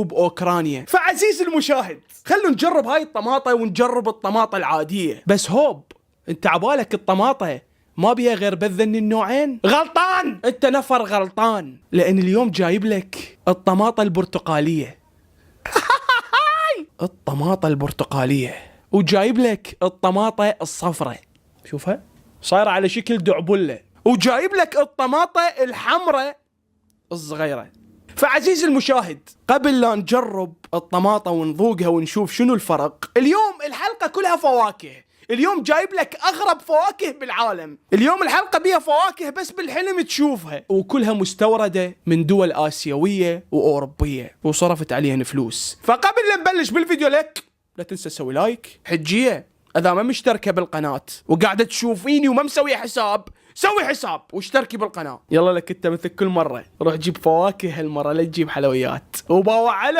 بأوكرانيا. فعزيز المشاهد خلوا نجرب هاي الطماطة ونجرب الطماطة العادية. بس هوب، انت عبالك الطماطة ما بيها غير بذن النوعين؟ غلطان، انت نفر غلطان، لان اليوم جايب لك الطماطة البرتقالية. الطماطة البرتقالية، وجايب لك الطماطة الصفراء، شوفها صايرة على شكل دعبلة، وجايب لك الطماطة الحمراء الصغيرة. فعزيز المشاهد قبل لا نجرب الطماطة ونذوقها ونشوف شنو الفرق، اليوم الحلقة كلها فواكه. اليوم جايب لك أغرب فواكه بالعالم. اليوم الحلقة بيها فواكه بس بالحلم تشوفها، وكلها مستوردة من دول آسيوية وأوروبية وصرفت عليها فلوس. فقبل لا نبلش بالفيديو لك لا تنسى تسوي لايك. حجية إذا ما مشتركة بالقناة وقاعدة تشوفيني وما مسوي حساب، سوي حساب واشتركي بالقناة. يلا لك انت مثل كل مرة روح جيب فواكه هالمرة، لا تجيب حلويات. وباوع على